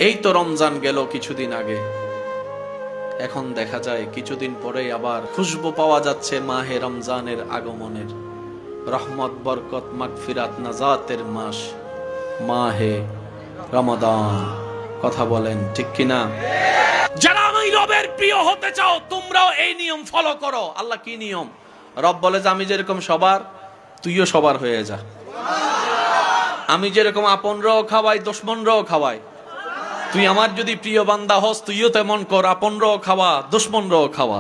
এই তো রমজান গেল কিছুদিন আগে, এখন দেখা যায় কিছুদিন পরেই আবার খুশবু পাওয়া যাচ্ছে মাহে রমজানের আগমনের। রহমত, বরকত, মাগফিরাত, নাজাতের মাস মাহে রমাদান। কথা বলেন ঠিক কিনা? যারা আমি রবের প্রিয় হতে চাও তোমরাও এই নিয়ম ফলো করো। আল্লাহ কি নিয়ম? রব বলে যে আমি যেরকম সবার, তুইও সবার হয়ে যা। আমি যেরকম আপনরাও খাওয়াই, দুশমনরাও খাওয়াই। তুই আমার যদি প্রিয় বান্দা হস, তুইও তেমন কর, আপনরাও খাওয়া, দুশমনরাও খাওয়া।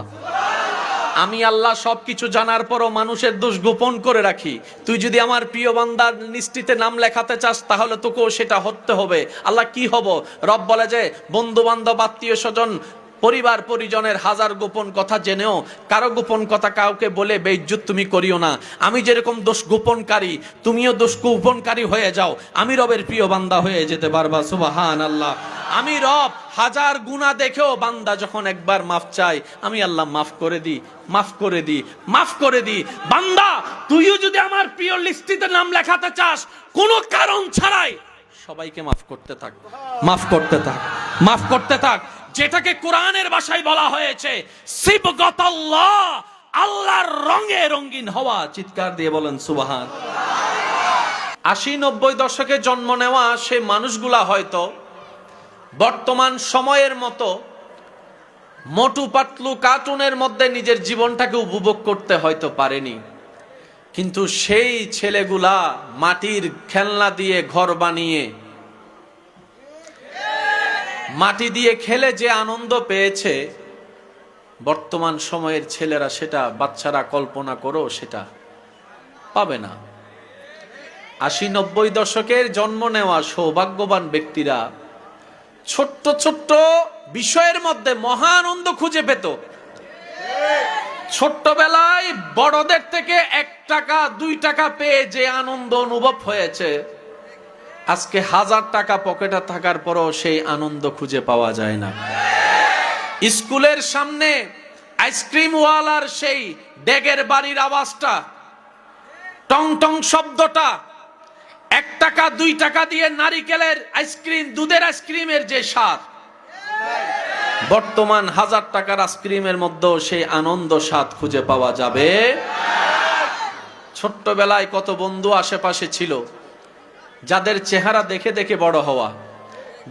আমি আল্লাহ সবকিছু জানার পরও মানুষের দোষ গোপন করে রাখি। তুই যদি আমার প্রিয় বান্দার লিস্টিতে নাম লেখাতে চাস তাহলে তোকেও সেটা হতে হবে। আল্লাহ কি হব? রব বলে যে বন্ধু বান্ধব, আত্মীয় স্বজন, পরিবার পরিজনের হাজার গোপন কথা জেনেও কারো গোপন কথা কাউকে বলে বেইজ্জত তুমি করিও না। আমি যেরকম দোষ গোপনকারী, তুমিও দোষ গোপনকারী হয়ে যাও, আমি রবের প্রিয় বান্দা হয়ে যেতে পারবা। সুবহানাল্লাহ। আমি রব হাজার গুনাহ দেখেও বান্দা যখন একবার মাফ চাই, আমি আল্লাহ মাফ করে দিই, মাফ করে দিই, মাফ করে দিই। বান্দা তুইও যদি আমার প্রিয় লিস্টিতে নাম লেখাতে চাস, কোনো কারণ ছাড়াই সবাইকে মাফ করতে থাক, মাফ করতে থাক, মাফ করতে থাক। যেটাকে কোরআনের ভাষায় বলা হয়েছে সিবগাতাল্লাহ, আল্লাহর রঙে রঙিন হওয়া। চিৎকার দিয়ে বলেন সুবহান। 80-90 দশকে জন্ম নেওয়া সে মানুষগুলা হয়তো বর্তমান সময়ের মতো মোটু পাতলু কার্টুনের মধ্যে নিজের জীবনটাকে উপভোগ করতে হয়তো পারেনি, কিন্তু সেই ছেলেগুলা মাটির খেলনা দিয়ে ঘর বানিয়ে, মাটি দিয়ে খেলে যে আনন্দ পেয়েছে, বর্তমান সময়ের ছেলেরা সেটা, বাচ্চারা কল্পনা করো সেটা পাবে না। 80-90 দশকের জন্ম নেওয়া সৌভাগ্যবান ব্যক্তিরা ছোট্ট ছোট্ট বিষয়ের মধ্যে মহা আনন্দ খুঁজে পেত। ছোট্টবেলায় বড়দের থেকে 1 টাকা 2 টাকা পেয়ে যে আনন্দ অনুভব হয়েছে, আজকে 1000 টাকা পকেটে থাকার পরও সেই আনন্দ খুঁজে পাওয়া যায় না। স্কুলের সামনে আইসক্রিম ওয়ালার সেই ডেগের বাড়ির আওয়াজটা, টং টং শব্দটা, 1 টাকা 2 টাকা দিয়ে নারিকেলের আইসক্রিম, দুধের আইসক্রিমের যে স্বাদ, বর্তমান 1000 টাকার আইসক্রিমের মধ্যেও সেই আনন্দ স্বাদ খুঁজে পাওয়া যাবে। ছোট্টবেলায় কত বন্ধু আশেপাশে ছিল, যাদের চেহারা দেখে দেখে বড় হওয়া,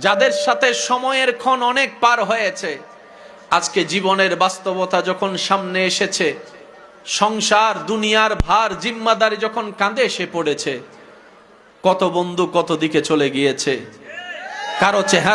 যাদের সাথে সময়ের ক্ষণ অনেক পার হয়েছে। আজকে জীবনের বাস্তবতা যখন সামনে এসেছে, সংসার দুনিয়ার ভার জিম্মাদারি যখন কাঁধে এসে পড়েছে, কত বন্ধু কত দিকে চলে গিয়েছে, কারো চেহারা